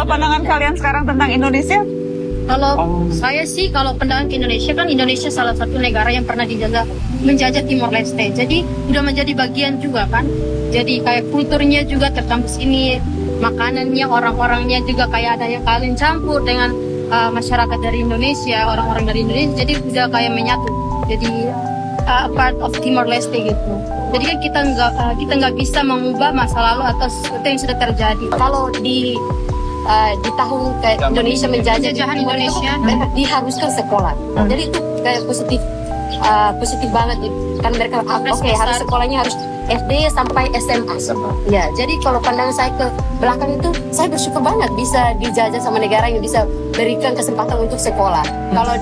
Kalau pandangan kalian sekarang tentang Indonesia? Kalau saya sih, kalau pandangan ke Indonesia, kan Indonesia salah satu negara yang pernah menjajah Timor Leste. Jadi udah menjadi bagian juga kan. Jadi kayak kulturnya juga tercampur ini, makanannya, orang-orangnya juga kayak ada yang kalian campur dengan masyarakat dari Indonesia, orang-orang dari Indonesia. Jadi udah kayak menyatu. Jadi part of Timor Leste gitu. Jadi kan kita nggak bisa mengubah masa lalu atau sesuatu yang sudah terjadi. Kalau di tahun kayak Indonesia penjajahan Indonesia, diharuskan sekolah. Jadi itu kayak positif banget kan mereka. Oke, harus sekolahnya harus SD sampai SMA. Ya, jadi kalau pandangan saya ke belakang itu, saya bersyukur banget bisa dijajah sama negara yang bisa berikan kesempatan untuk sekolah. Kalau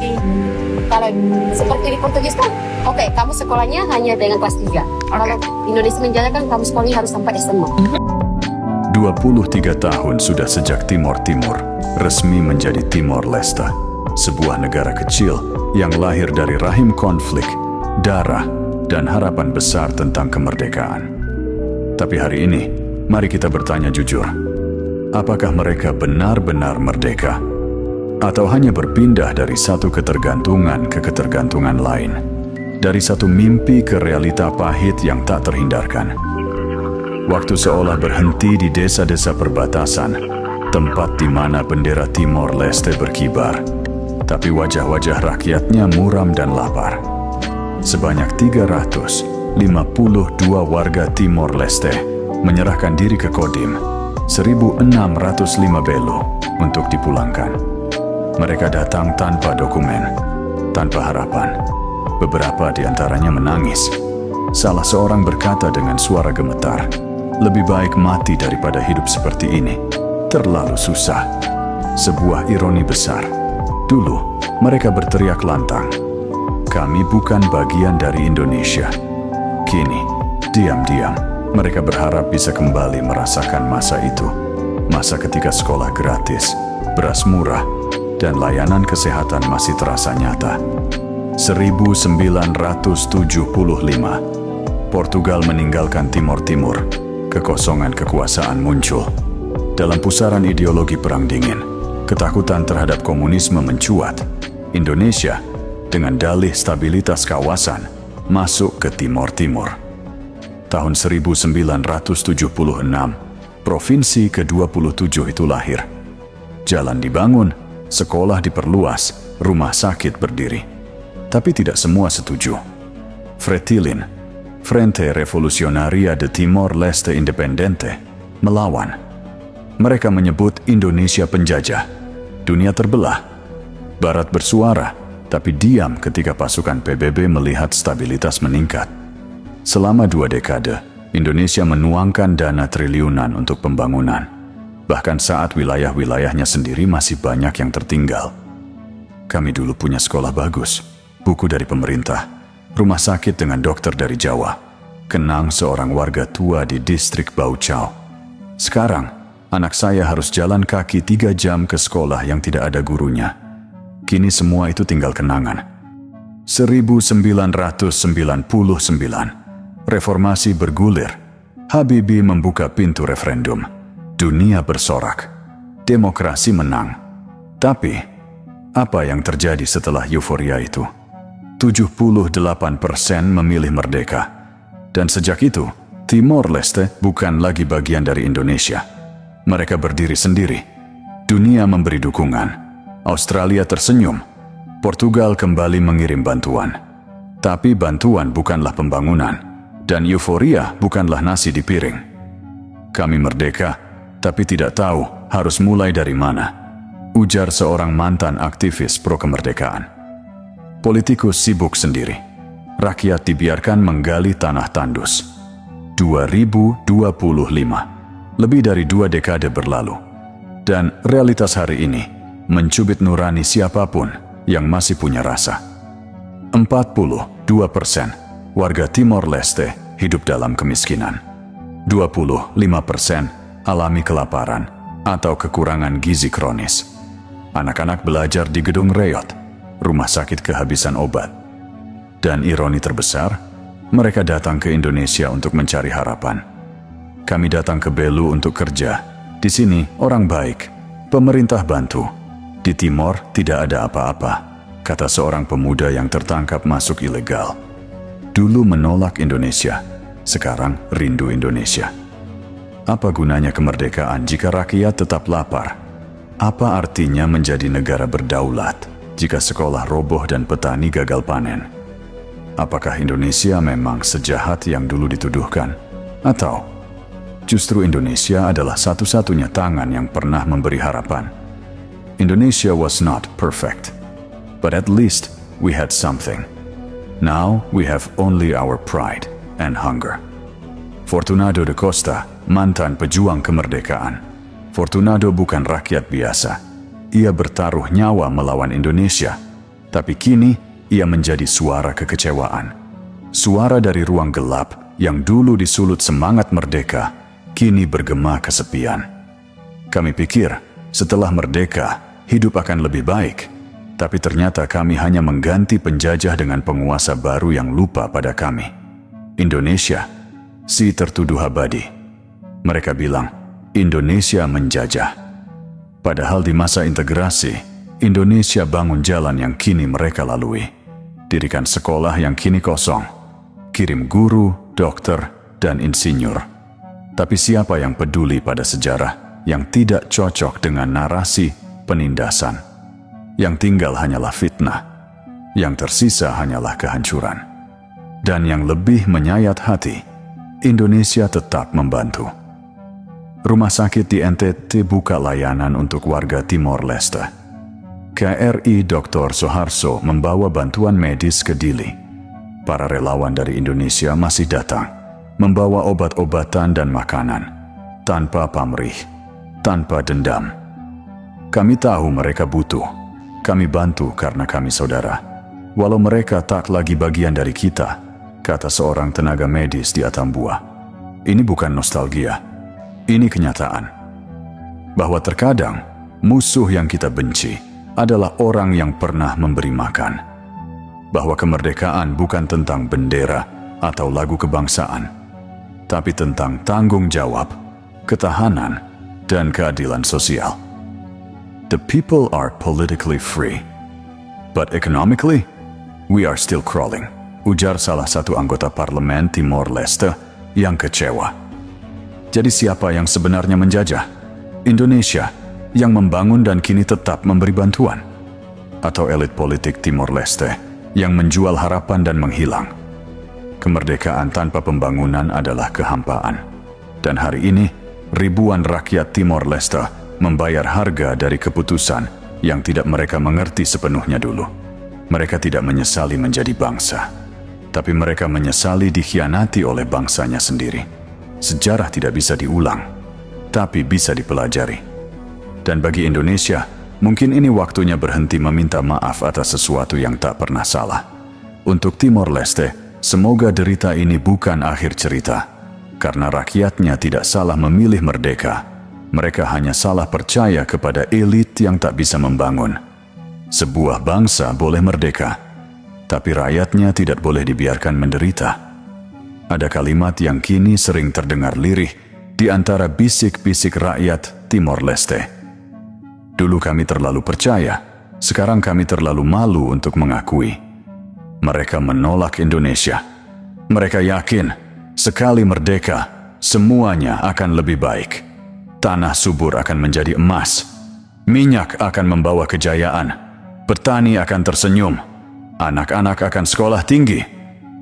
seperti di Portugis kan, oke, kamu sekolahnya hanya dengan kelas 3. Kalau Indonesia menjajah kan kamu sekolahnya harus sampai SMA. 23 tahun sudah sejak Timor Timur resmi menjadi Timor Leste, sebuah negara kecil yang lahir dari rahim konflik, darah, dan harapan besar tentang kemerdekaan. Tapi hari ini, mari kita bertanya jujur, apakah mereka benar-benar merdeka? Atau hanya berpindah dari satu ketergantungan ke ketergantungan lain? Dari satu mimpi ke realita pahit yang tak terhindarkan. Waktu seolah berhenti di desa-desa perbatasan, tempat di mana bendera Timor Leste berkibar, tapi wajah-wajah rakyatnya muram dan lapar. Sebanyak 352 warga Timor Leste menyerahkan diri ke Kodim, 1.605 Belo, untuk dipulangkan. Mereka datang tanpa dokumen, tanpa harapan. Beberapa di antaranya menangis. Salah seorang berkata dengan suara gemetar, "Lebih baik mati daripada hidup seperti ini. Terlalu susah." Sebuah ironi besar. Dulu, mereka berteriak lantang, "Kami bukan bagian dari Indonesia." Kini, diam-diam, mereka berharap bisa kembali merasakan masa itu. Masa ketika sekolah gratis, beras murah, dan layanan kesehatan masih terasa nyata. 1975, Portugal meninggalkan Timor Timur. Kekosongan kekuasaan muncul. Dalam pusaran ideologi Perang Dingin, ketakutan terhadap komunisme mencuat. Indonesia, dengan dalih stabilitas kawasan, masuk ke Timor Timur. Tahun 1976, Provinsi ke-27 itu lahir. Jalan dibangun, sekolah diperluas, rumah sakit berdiri. Tapi tidak semua setuju. Fretilin, Frente Revolucionaria de Timor Leste Independente, melawan. Mereka menyebut Indonesia penjajah. Dunia terbelah. Barat bersuara, tapi diam ketika pasukan PBB melihat stabilitas meningkat. Selama 2 dekade, Indonesia menuangkan dana triliunan untuk pembangunan. Bahkan saat wilayah-wilayahnya sendiri masih banyak yang tertinggal. Kami dulu punya sekolah bagus, buku dari pemerintah, rumah sakit dengan dokter dari Jawa, kenang seorang warga tua di distrik Baucau. Sekarang, anak saya harus jalan kaki 3 jam ke sekolah yang tidak ada gurunya. Kini semua itu tinggal kenangan. 1999, reformasi bergulir. Habibie membuka pintu referendum. Dunia bersorak. Demokrasi menang. Tapi, apa yang terjadi setelah euforia itu? 78% memilih merdeka. Dan sejak itu, Timor Leste bukan lagi bagian dari Indonesia. Mereka berdiri sendiri. Dunia memberi dukungan. Australia tersenyum. Portugal kembali mengirim bantuan. Tapi bantuan bukanlah pembangunan. Dan euforia bukanlah nasi di piring. Kami merdeka, tapi tidak tahu harus mulai dari mana. Ujar seorang mantan aktivis pro kemerdekaan. Politikus sibuk sendiri. Rakyat dibiarkan menggali tanah tandus. 2025. Lebih dari 2 dekade berlalu. Dan realitas hari ini mencubit nurani siapapun yang masih punya rasa. 42% warga Timor Leste hidup dalam kemiskinan. 25% alami kelaparan atau kekurangan gizi kronis. Anak-anak belajar di gedung reot. Rumah sakit kehabisan obat. Dan ironi terbesar, mereka datang ke Indonesia untuk mencari harapan. Kami datang ke Belu untuk kerja. Di sini orang baik, Pemerintah bantu. Di Timor tidak ada apa-apa, kata seorang pemuda yang tertangkap masuk ilegal. Dulu menolak Indonesia, sekarang rindu Indonesia. Apa gunanya kemerdekaan jika rakyat tetap lapar? Apa artinya menjadi negara berdaulat jika sekolah roboh dan petani gagal panen? Apakah Indonesia memang sejahat yang dulu dituduhkan? Atau justru Indonesia adalah satu-satunya tangan yang pernah memberi harapan? Indonesia was not perfect, but at least we had something. Now we have only our pride and hunger. Fortunado da Costa, mantan pejuang kemerdekaan. Fortunado bukan rakyat biasa. Ia bertaruh nyawa melawan Indonesia, tapi kini ia menjadi suara kekecewaan. Suara dari ruang gelap yang dulu disulut semangat merdeka, kini bergema kesepian. Kami pikir setelah merdeka, hidup akan lebih baik. Tapi ternyata kami hanya mengganti penjajah dengan penguasa baru yang lupa pada kami. Indonesia, si tertuduh abadi. Mereka bilang, Indonesia menjajah. Padahal di masa integrasi, Indonesia bangun jalan yang kini mereka lalui. Dirikan sekolah yang kini kosong. Kirim guru, dokter, dan insinyur. Tapi siapa yang peduli pada sejarah yang tidak cocok dengan narasi penindasan? Yang tinggal hanyalah fitnah. Yang tersisa hanyalah kehancuran. Dan yang lebih menyayat hati, Indonesia tetap membantu. Rumah sakit di NTT buka layanan untuk warga Timor Leste. KRI Dr. Soeharto membawa bantuan medis ke Dili. Para relawan dari Indonesia masih datang, membawa obat-obatan dan makanan, tanpa pamrih, tanpa dendam. Kami tahu mereka butuh. Kami bantu karena kami saudara. Walau mereka tak lagi bagian dari kita, kata seorang tenaga medis di Atambua. Ini bukan nostalgia, ini kenyataan. Bahwa terkadang musuh yang kita benci adalah orang yang pernah memberi makan. Bahwa kemerdekaan bukan tentang bendera atau lagu kebangsaan, tapi tentang tanggung jawab, ketahanan, dan keadilan sosial. The people are politically free, but economically, we are still crawling, ujar salah satu anggota parlemen Timor Leste yang kecewa. Jadi siapa yang sebenarnya menjajah? Indonesia yang membangun dan kini tetap memberi bantuan? Atau elit politik Timor Leste yang menjual harapan dan menghilang? Kemerdekaan tanpa pembangunan adalah kehampaan. Dan hari ini, ribuan rakyat Timor Leste membayar harga dari keputusan yang tidak mereka mengerti sepenuhnya dulu. Mereka tidak menyesali menjadi bangsa, tapi mereka menyesali dikhianati oleh bangsanya sendiri. Sejarah tidak bisa diulang, tapi bisa dipelajari. Dan bagi Indonesia, mungkin ini waktunya berhenti meminta maaf atas sesuatu yang tak pernah salah. Untuk Timor Leste, semoga derita ini bukan akhir cerita, karena rakyatnya tidak salah memilih merdeka. Mereka hanya salah percaya kepada elit yang tak bisa membangun. Sebuah bangsa boleh merdeka, tapi rakyatnya tidak boleh dibiarkan menderita. Ada kalimat yang kini sering terdengar lirih di antara bisik-bisik rakyat Timor Leste. Dulu kami terlalu percaya, sekarang kami terlalu malu untuk mengakui. Mereka menolak Indonesia. Mereka yakin, sekali merdeka, semuanya akan lebih baik. Tanah subur akan menjadi emas. Minyak akan membawa kejayaan. Petani akan tersenyum. Anak-anak akan sekolah tinggi.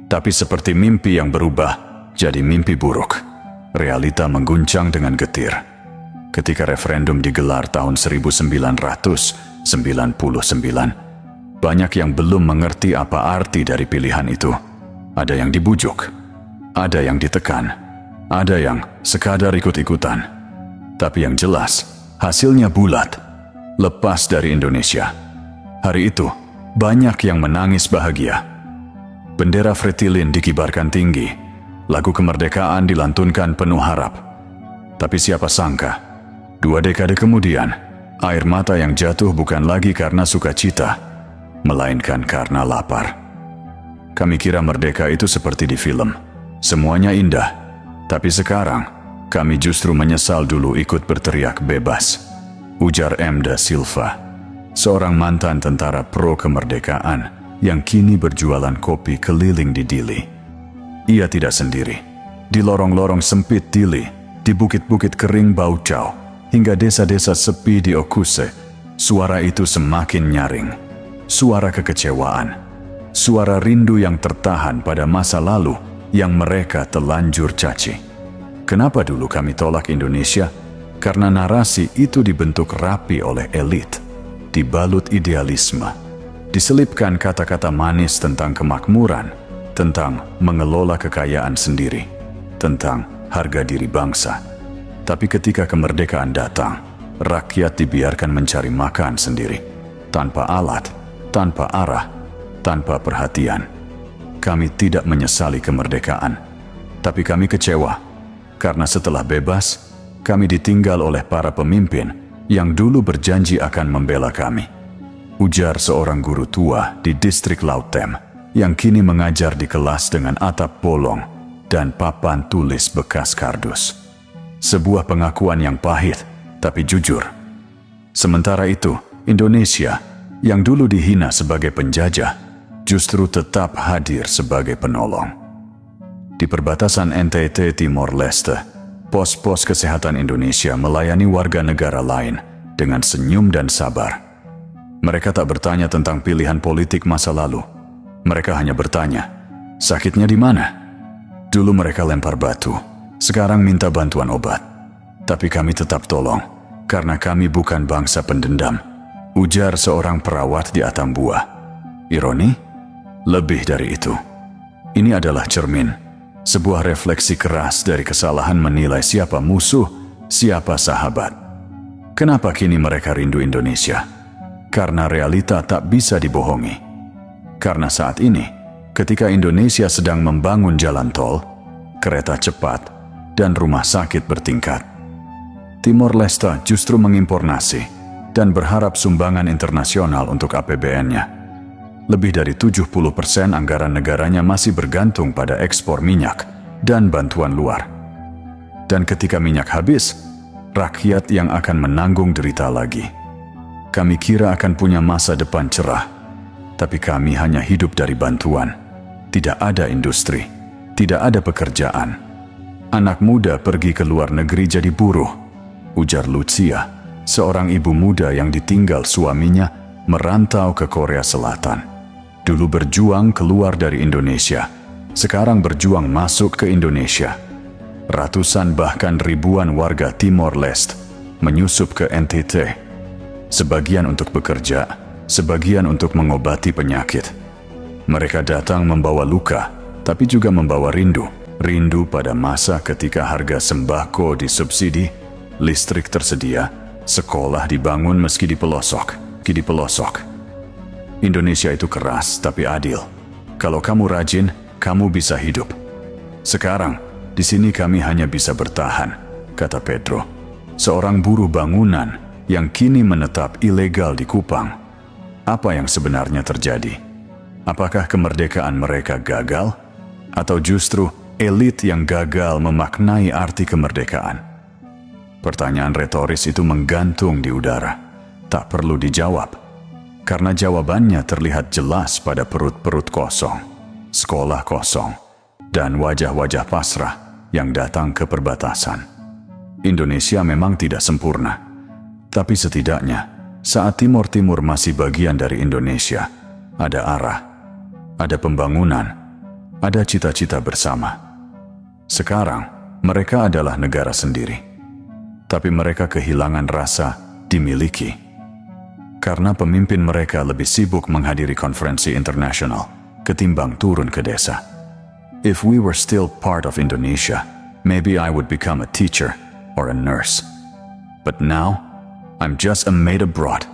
Tapi seperti mimpi yang berubah, jadi mimpi buruk. Realita mengguncang dengan getir. Ketika referendum digelar tahun 1999, banyak yang belum mengerti apa arti dari pilihan itu. Ada yang dibujuk, ada yang ditekan, ada yang sekadar ikut-ikutan. Tapi yang jelas, hasilnya bulat, lepas dari Indonesia. Hari itu, banyak yang menangis bahagia. Bendera Fretilin dikibarkan tinggi, lagu kemerdekaan dilantunkan penuh harap. Tapi siapa sangka, 2 dekade kemudian, air mata yang jatuh bukan lagi karena sukacita, melainkan karena lapar. Kami kira merdeka itu seperti di film, semuanya indah, tapi sekarang, kami justru menyesal dulu ikut berteriak bebas. Ujar M. da Silva, seorang mantan tentara pro kemerdekaan yang kini berjualan kopi keliling di Dili. Ia tidak sendiri. Di lorong-lorong sempit Dili, di bukit-bukit kering Baucau, hingga desa-desa sepi di Okuse, suara itu semakin nyaring. Suara kekecewaan, suara rindu yang tertahan pada masa lalu yang mereka telanjur caci. Kenapa dulu kami tolak Indonesia? Karena narasi itu dibentuk rapi oleh elit, dibalut idealisme, diselipkan kata-kata manis tentang kemakmuran, tentang mengelola kekayaan sendiri, tentang harga diri bangsa. Tapi ketika kemerdekaan datang, rakyat dibiarkan mencari makan sendiri, tanpa alat, tanpa arah, tanpa perhatian. Kami tidak menyesali kemerdekaan, tapi kami kecewa, karena setelah bebas, kami ditinggal oleh para pemimpin yang dulu berjanji akan membela kami. Ujar seorang guru tua di distrik Lautem, yang kini mengajar di kelas dengan atap bolong dan papan tulis bekas kardus. Sebuah pengakuan yang pahit, tapi jujur. Sementara itu, Indonesia, yang dulu dihina sebagai penjajah, justru tetap hadir sebagai penolong. Di perbatasan NTT Timor Leste, pos-pos kesehatan Indonesia melayani warga negara lain dengan senyum dan sabar. Mereka tak bertanya tentang pilihan politik masa lalu. Mereka hanya bertanya, sakitnya di mana? Dulu mereka lempar batu, sekarang minta bantuan obat. Tapi kami tetap tolong, karena kami bukan bangsa pendendam. Ujar seorang perawat di Atambua. Ironi? Lebih dari itu. Ini adalah cermin, sebuah refleksi keras dari kesalahan menilai siapa musuh, siapa sahabat. Kenapa kini mereka rindu Indonesia? Karena realita tak bisa dibohongi. Karena saat ini, ketika Indonesia sedang membangun jalan tol, kereta cepat, dan rumah sakit bertingkat, Timor Leste justru mengimpor nasi dan berharap sumbangan internasional untuk APBN-nya. Lebih dari 70% anggaran negaranya masih bergantung pada ekspor minyak dan bantuan luar. Dan ketika minyak habis, rakyat yang akan menanggung derita lagi. Kami kira akan punya masa depan cerah, tapi kami hanya hidup dari bantuan. Tidak ada industri, tidak ada pekerjaan. Anak muda pergi ke luar negeri jadi buruh, ujar Lucia, seorang ibu muda yang ditinggal suaminya merantau ke Korea Selatan. Dulu berjuang keluar dari Indonesia, sekarang berjuang masuk ke Indonesia. Ratusan bahkan ribuan warga Timor Leste menyusup ke NTT. Sebagian untuk bekerja, sebagian untuk mengobati penyakit. Mereka datang membawa luka, tapi juga membawa rindu. Rindu pada masa ketika harga sembako disubsidi, listrik tersedia, sekolah dibangun meski di pelosok. Indonesia itu keras tapi adil. Kalau kamu rajin, kamu bisa hidup. Sekarang, di sini kami hanya bisa bertahan, kata Pedro, seorang buruh bangunan yang kini menetap ilegal di Kupang. Apa yang sebenarnya terjadi? Apakah kemerdekaan mereka gagal? Atau justru elit yang gagal memaknai arti kemerdekaan? Pertanyaan retoris itu menggantung di udara, tak perlu dijawab. Karena jawabannya terlihat jelas pada perut-perut kosong, sekolah kosong, dan wajah-wajah pasrah yang datang ke perbatasan. Indonesia memang tidak sempurna, tapi setidaknya saat Timor Timur masih bagian dari Indonesia, ada arah, ada pembangunan, ada cita-cita bersama. Sekarang, mereka adalah negara sendiri, tapi mereka kehilangan rasa dimiliki. Karena pemimpin mereka lebih sibuk menghadiri konferensi internasional ketimbang turun ke desa. If we were still part of Indonesia, maybe I would become a teacher or a nurse. But now, I'm just a maid abroad.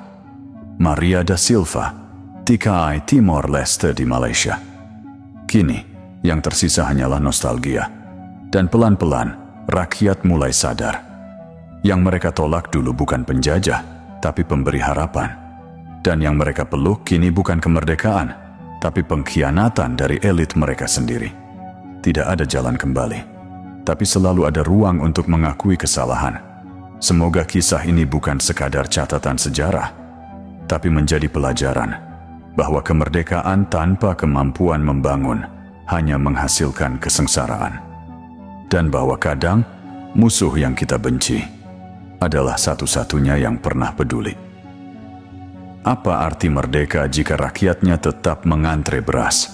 Maria da Silva, TKI Timor Leste di Malaysia. Kini, yang tersisa hanyalah nostalgia. Dan pelan-pelan, rakyat mulai sadar. Yang mereka tolak dulu bukan penjajah, tapi pemberi harapan. Dan yang mereka peluk kini bukan kemerdekaan, tapi pengkhianatan dari elit mereka sendiri. Tidak ada jalan kembali, tapi selalu ada ruang untuk mengakui kesalahan. Semoga kisah ini bukan sekadar catatan sejarah, tapi menjadi pelajaran bahwa kemerdekaan tanpa kemampuan membangun hanya menghasilkan kesengsaraan. Dan bahwa kadang musuh yang kita benci adalah satu-satunya yang pernah peduli. Apa arti merdeka jika rakyatnya tetap mengantre beras?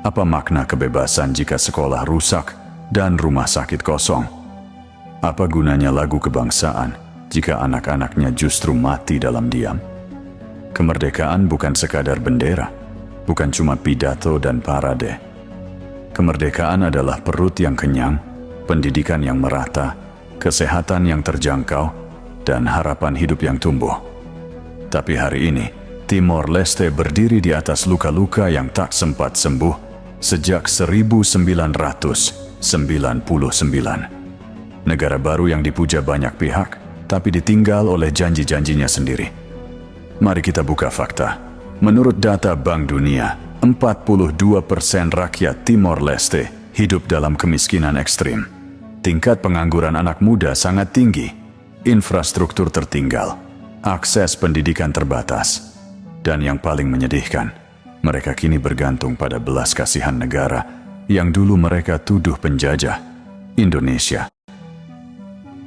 Apa makna kebebasan jika sekolah rusak dan rumah sakit kosong? Apa gunanya lagu kebangsaan jika anak-anaknya justru mati dalam diam? Kemerdekaan bukan sekadar bendera, bukan cuma pidato dan parade. Kemerdekaan adalah perut yang kenyang, pendidikan yang merata, kesehatan yang terjangkau, dan harapan hidup yang tumbuh. Tapi hari ini, Timor Leste berdiri di atas luka-luka yang tak sempat sembuh sejak 1999. Negara baru yang dipuja banyak pihak, tapi ditinggal oleh janji-janjinya sendiri. Mari kita buka fakta. Menurut data Bank Dunia, 42% rakyat Timor Leste hidup dalam kemiskinan ekstrim. Tingkat pengangguran anak muda sangat tinggi, infrastruktur tertinggal, akses pendidikan terbatas, dan yang paling menyedihkan, mereka kini bergantung pada belas kasihan negara yang dulu mereka tuduh penjajah, Indonesia.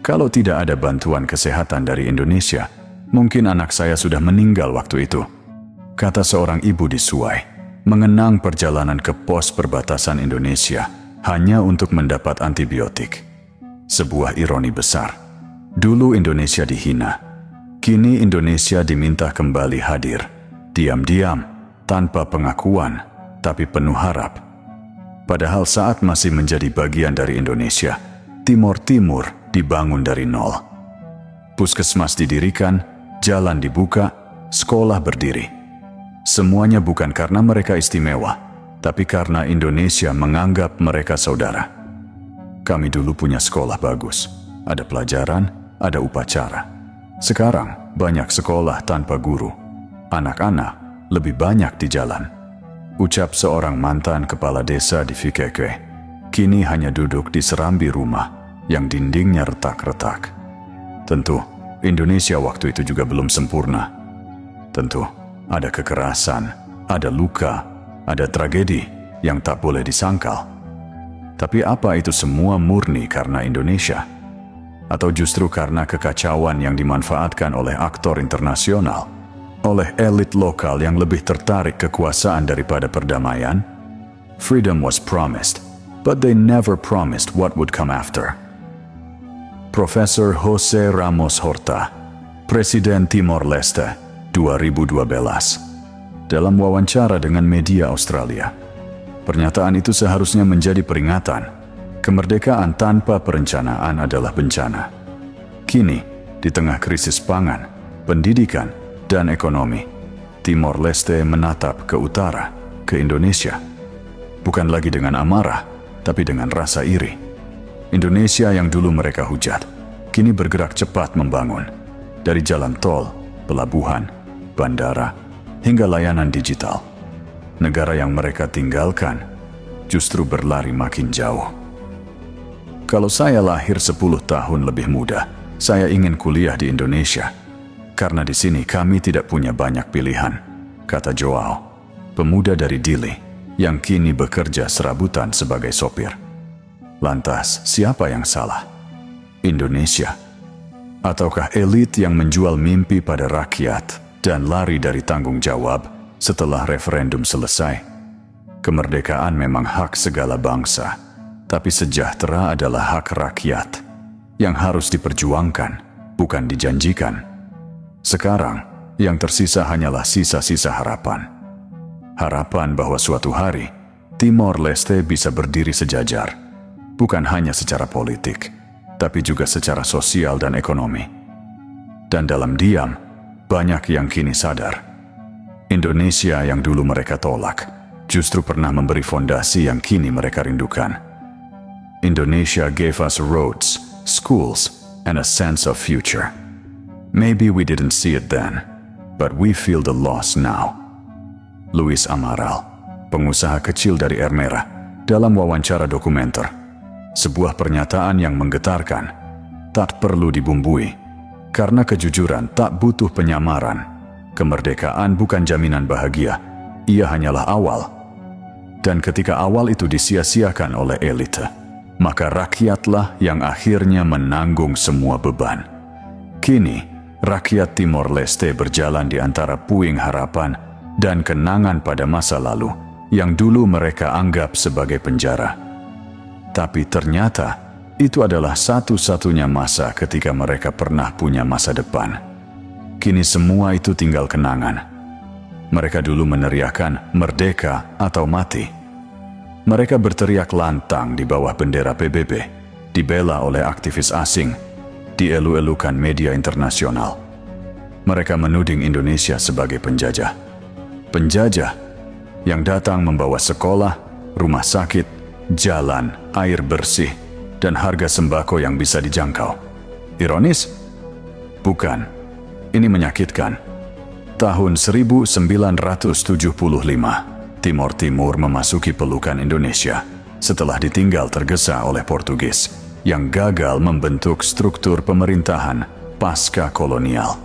Kalau tidak ada bantuan kesehatan dari Indonesia, mungkin anak saya sudah meninggal waktu itu, kata seorang ibu di Suai, mengenang perjalanan ke pos perbatasan Indonesia hanya untuk mendapat antibiotik. Sebuah ironi besar. Dulu Indonesia dihina, kini Indonesia diminta kembali hadir, diam-diam, tanpa pengakuan, tapi penuh harap. Padahal saat masih menjadi bagian dari Indonesia, Timor Timur dibangun dari nol. Puskesmas didirikan, jalan dibuka, sekolah berdiri. Semuanya bukan karena mereka istimewa, tapi karena Indonesia menganggap mereka saudara. Kami dulu punya sekolah bagus, ada pelajaran, ada upacara. Sekarang banyak sekolah tanpa guru. Anak-anak lebih banyak di jalan. Ucap seorang mantan kepala desa di Fikeke, kini hanya duduk di serambi rumah yang dindingnya retak-retak. Tentu, Indonesia waktu itu juga belum sempurna. Tentu, ada kekerasan, ada luka, ada tragedi yang tak boleh disangkal. Tapi apa itu semua murni karena Indonesia? Atau justru karena kekacauan yang dimanfaatkan oleh aktor internasional, oleh elit lokal yang lebih tertarik kekuasaan daripada perdamaian? Freedom was promised, but they never promised what would come after. Profesor Jose Ramos Horta, Presiden Timor Leste 2012, dalam wawancara dengan media Australia. Pernyataan itu seharusnya menjadi peringatan. Kemerdekaan tanpa perencanaan adalah bencana. Kini, di tengah krisis pangan, pendidikan, dan ekonomi, Timor Leste menatap ke utara, ke Indonesia. Bukan lagi dengan amarah, tapi dengan rasa iri. Indonesia yang dulu mereka hujat, kini bergerak cepat membangun. Dari jalan tol, pelabuhan, bandara, hingga layanan digital. Negara yang mereka tinggalkan justru berlari makin jauh. Kalau saya lahir 10 tahun lebih muda, saya ingin kuliah di Indonesia. Karena di sini kami tidak punya banyak pilihan, kata Joao, pemuda dari Dili, yang kini bekerja serabutan sebagai sopir. Lantas, siapa yang salah? Indonesia? Ataukah elit yang menjual mimpi pada rakyat dan lari dari tanggung jawab setelah referendum selesai? Kemerdekaan memang hak segala bangsa, tapi sejahtera adalah hak rakyat yang harus diperjuangkan, bukan dijanjikan. Sekarang, yang tersisa hanyalah sisa-sisa harapan. Harapan bahwa suatu hari, Timor Leste bisa berdiri sejajar. Bukan hanya secara politik, tapi juga secara sosial dan ekonomi. Dan dalam diam, banyak yang kini sadar. Indonesia yang dulu mereka tolak, justru pernah memberi fondasi yang kini mereka rindukan. Indonesia gave us roads, schools, and a sense of future. Maybe we didn't see it then, but we feel the loss now. Luis Amaral, pengusaha kecil dari Ermera, dalam wawancara dokumenter. Sebuah pernyataan yang menggetarkan, tak perlu dibumbui, Karena kejujuran tak butuh penyamaran. Kemerdekaan bukan jaminan bahagia, ia hanyalah awal. Dan ketika awal itu disia-siakan oleh elite, maka rakyatlah yang akhirnya menanggung semua beban. Kini, rakyat Timor Leste berjalan di antara puing harapan dan kenangan pada masa lalu yang dulu mereka anggap sebagai penjara. Tapi ternyata, itu adalah satu-satunya masa ketika mereka pernah punya masa depan. Kini semua itu tinggal kenangan. Mereka dulu meneriakkan merdeka atau mati. Mereka berteriak lantang di bawah bendera PBB, dibela oleh aktivis asing, dielu-elukan media internasional. Mereka menuding Indonesia sebagai penjajah. Penjajah yang datang membawa sekolah, rumah sakit, jalan, air bersih, dan harga sembako yang bisa dijangkau. Ironis? Bukan. Ini menyakitkan. Tahun 1975, Timor Timur memasuki pelukan Indonesia setelah ditinggal tergesa oleh Portugis yang gagal membentuk struktur pemerintahan pasca kolonial.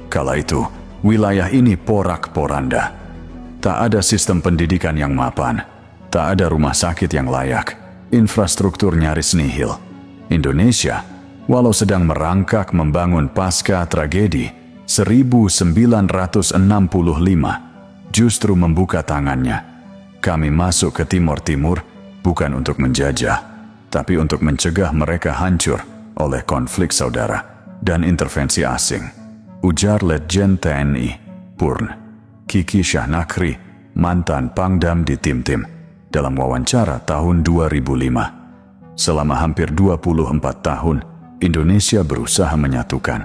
Kala itu, wilayah ini porak-poranda. Tak ada sistem pendidikan yang mapan, tak ada rumah sakit yang layak, infrastruktur nyaris nihil. Indonesia, walau sedang merangkak membangun pasca tragedi 1965, justru membuka tangannya. Kami masuk ke Timor Timur bukan untuk menjajah, tapi untuk mencegah mereka hancur oleh konflik saudara dan intervensi asing. Ujar Letjen TNI Purn Kiki Syahnakri, mantan Pangdam di Tim-Tim, dalam wawancara tahun 2005. Selama hampir 24 tahun, Indonesia berusaha menyatukan,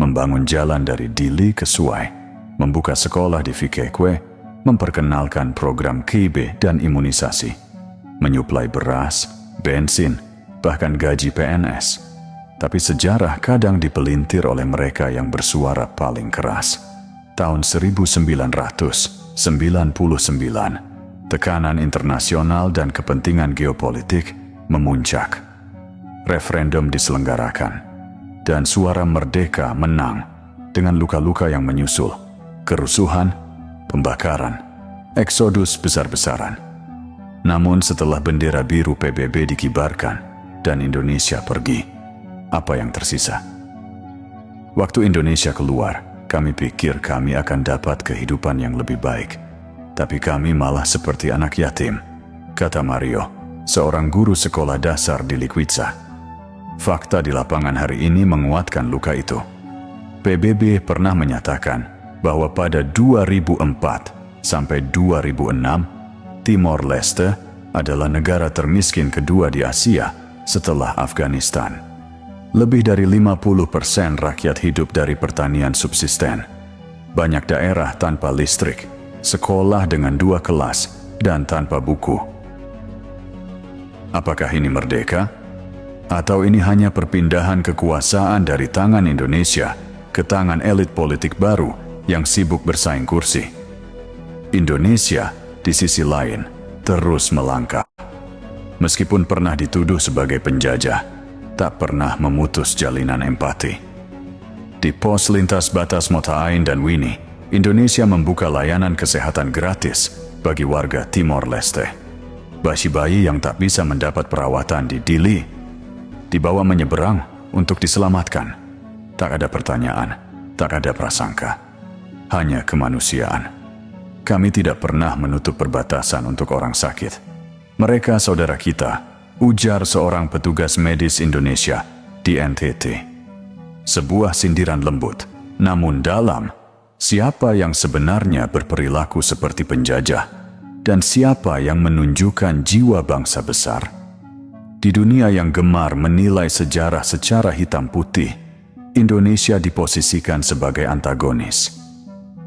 membangun jalan dari Dili ke Suai, membuka sekolah di Fikekwe, memperkenalkan program KB dan imunisasi, menyuplai beras, bensin, bahkan gaji PNS. Tapi sejarah kadang dipelintir oleh mereka yang bersuara paling keras. Tahun 1999, tekanan internasional dan kepentingan geopolitik memuncak. Referendum diselenggarakan, dan suara merdeka menang dengan luka-luka yang menyusul, kerusuhan, pembakaran, eksodus besar-besaran. Namun setelah bendera biru PBB dikibarkan dan Indonesia pergi, apa yang tersisa? Waktu Indonesia keluar, kami pikir kami akan dapat kehidupan yang lebih baik. Tapi kami malah seperti anak yatim, kata Mario, seorang guru sekolah dasar di Liquiza. Fakta di lapangan hari ini menguatkan luka itu. PBB pernah menyatakan bahwa pada 2004 sampai 2006, Timor Leste adalah negara termiskin kedua di Asia setelah Afghanistan. Lebih dari 50% rakyat hidup dari pertanian subsisten. Banyak daerah tanpa listrik, sekolah dengan 2 kelas, dan tanpa buku. Apakah ini merdeka? Atau ini hanya perpindahan kekuasaan dari tangan Indonesia ke tangan elit politik baru yang sibuk bersaing kursi? Indonesia, di sisi lain, terus melangkah. Meskipun pernah dituduh sebagai penjajah, tak pernah memutus jalinan empati. Di pos lintas batas Mota Ain dan Wini, Indonesia membuka layanan kesehatan gratis bagi warga Timor Leste. Bayi-bayi yang tak bisa mendapat perawatan di Dili dibawa menyeberang untuk diselamatkan. Tak ada pertanyaan, tak ada prasangka, hanya kemanusiaan. Kami tidak pernah menutup perbatasan untuk orang sakit. Mereka saudara kita, ujar seorang petugas medis Indonesia di NTT. Sebuah sindiran lembut, namun dalam. Siapa yang sebenarnya berperilaku seperti penjajah, dan siapa yang menunjukkan jiwa bangsa besar? Di dunia yang gemar menilai sejarah secara hitam putih, Indonesia diposisikan sebagai antagonis.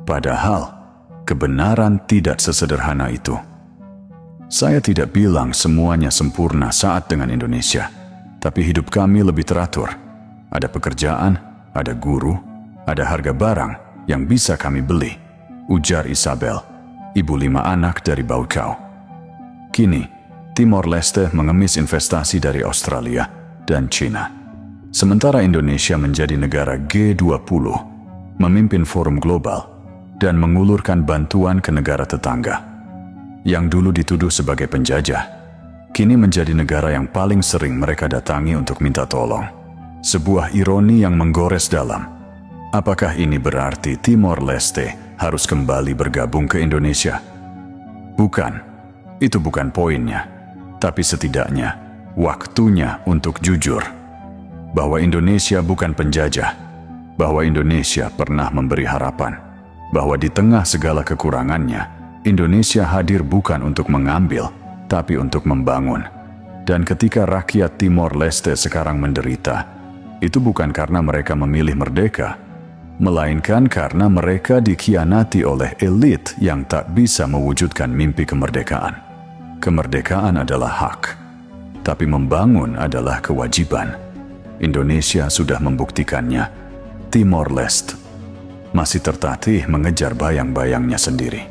Padahal, kebenaran tidak sesederhana itu. Saya tidak bilang semuanya sempurna saat dengan Indonesia, tapi hidup kami lebih teratur. Ada pekerjaan, ada guru, ada harga barang yang bisa kami beli, ujar Isabel, ibu 5 anak dari Baucau. Kini, Timor Leste mengemis investasi dari Australia dan China. Sementara Indonesia menjadi negara G20, memimpin forum global, dan mengulurkan bantuan ke negara tetangga. Yang dulu dituduh sebagai penjajah, kini menjadi negara yang paling sering mereka datangi untuk minta tolong. Sebuah ironi yang menggores dalam. Apakah ini berarti Timor Leste harus kembali bergabung ke Indonesia? Bukan, itu bukan poinnya. Tapi setidaknya, waktunya untuk jujur. Bahwa Indonesia bukan penjajah. Bahwa Indonesia pernah memberi harapan. Bahwa di tengah segala kekurangannya, Indonesia hadir bukan untuk mengambil, tapi untuk membangun. Dan ketika rakyat Timor Leste sekarang menderita, itu bukan karena mereka memilih merdeka, melainkan karena mereka dikhianati oleh elit yang tak bisa mewujudkan mimpi kemerdekaan. Kemerdekaan adalah hak, tapi membangun adalah kewajiban. Indonesia sudah membuktikannya. Timor Leste masih tertatih mengejar bayang-bayangnya sendiri.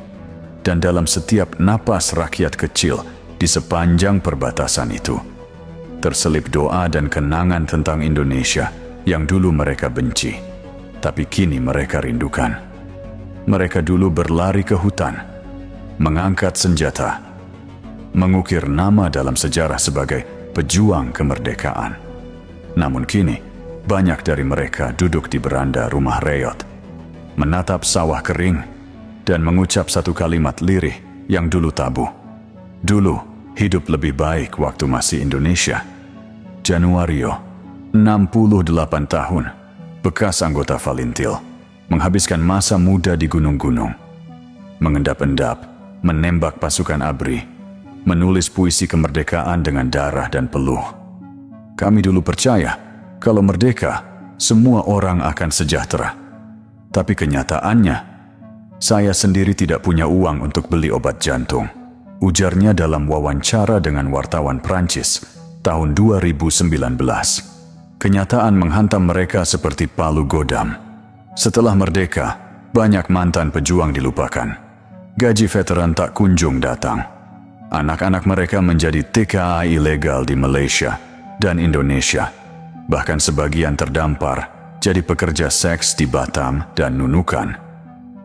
Dan dalam setiap napas rakyat kecil di sepanjang perbatasan itu, terselip doa dan kenangan tentang Indonesia yang dulu mereka benci, tapi kini mereka rindukan. Mereka dulu berlari ke hutan, mengangkat senjata, mengukir nama dalam sejarah sebagai pejuang kemerdekaan. Namun kini, banyak dari mereka duduk di beranda rumah reot, menatap sawah kering, dan mengucap satu kalimat lirih yang dulu tabu. Dulu, hidup lebih baik waktu masih Indonesia. Januario, 68 tahun, bekas anggota Valintil, menghabiskan masa muda di gunung-gunung. Mengendap-endap, menembak pasukan ABRI, menulis puisi kemerdekaan dengan darah dan peluh. Kami dulu percaya, kalau merdeka, semua orang akan sejahtera. Tapi kenyataannya, saya sendiri tidak punya uang untuk beli obat jantung. Ujarnya dalam wawancara dengan wartawan Prancis tahun 2019. Kenyataan menghantam mereka seperti palu godam. Setelah merdeka, banyak mantan pejuang dilupakan. Gaji veteran tak kunjung datang. Anak-anak mereka menjadi TKA ilegal di Malaysia dan Indonesia. Bahkan sebagian terdampar jadi pekerja seks di Batam dan Nunukan.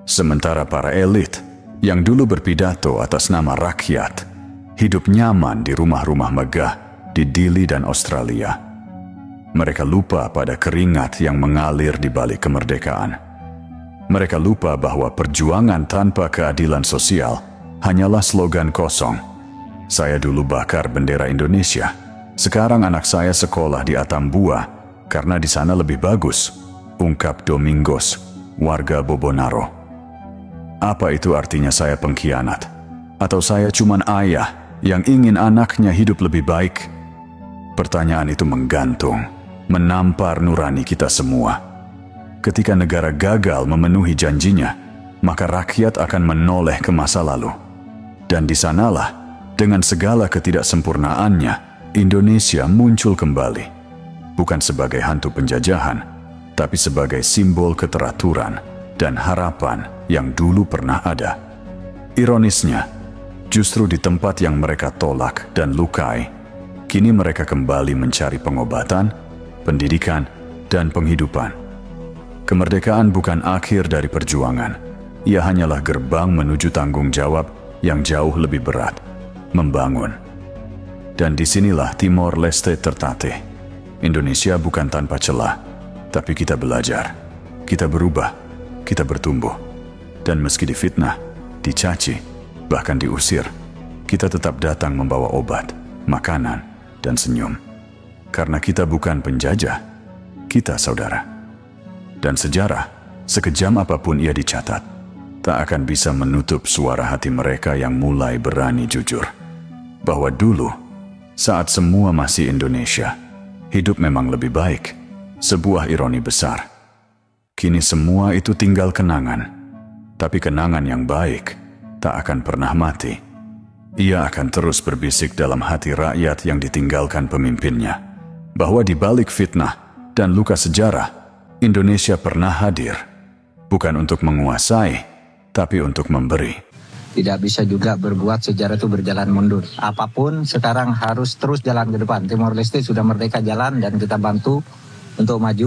Sementara para elit yang dulu berpidato atas nama rakyat, hidup nyaman di rumah-rumah megah di Dili dan Australia. Mereka lupa pada keringat yang mengalir di balik kemerdekaan. Mereka lupa bahwa perjuangan tanpa keadilan sosial hanyalah slogan kosong. Saya dulu bakar bendera Indonesia. Sekarang anak saya sekolah di Atambua karena di sana lebih bagus, ungkap Domingos, warga Bobonaro. Apa itu artinya saya pengkhianat? Atau saya cuman ayah yang ingin anaknya hidup lebih baik? Pertanyaan itu menggantung, menampar nurani kita semua. Ketika negara gagal memenuhi janjinya, maka rakyat akan menoleh ke masa lalu. Dan di sanalah, dengan segala ketidaksempurnaannya, Indonesia muncul kembali. Bukan sebagai hantu penjajahan, tapi sebagai simbol keteraturan dan harapan yang dulu pernah ada. Ironisnya, justru di tempat yang mereka tolak dan lukai, kini mereka kembali mencari pengobatan, pendidikan, dan penghidupan. Kemerdekaan bukan akhir dari perjuangan. Ia hanyalah gerbang menuju tanggung jawab yang jauh lebih berat, membangun. Dan disinilah Timor Leste tertatih. Indonesia bukan tanpa celah, tapi kita belajar, kita berubah, kita bertumbuh. Dan meski difitnah, dicaci, bahkan diusir, kita tetap datang membawa obat, makanan, dan senyum. Karena kita bukan penjajah, kita saudara. Dan sejarah, sekejam apapun ia dicatat, tak akan bisa menutup suara hati mereka yang mulai berani jujur. Bahwa dulu, saat semua masih Indonesia, hidup memang lebih baik, sebuah ironi besar. Kini semua itu tinggal kenangan, tapi kenangan yang baik tak akan pernah mati. Ia akan terus berbisik dalam hati rakyat yang ditinggalkan pemimpinnya, bahwa di balik fitnah dan luka sejarah, Indonesia pernah hadir, bukan untuk menguasai, tapi untuk memberi. Tidak bisa juga berbuat sejarah itu berjalan mundur. Apapun sekarang harus terus jalan ke depan. Timor Leste sudah merdeka jalan dan kita bantu untuk maju.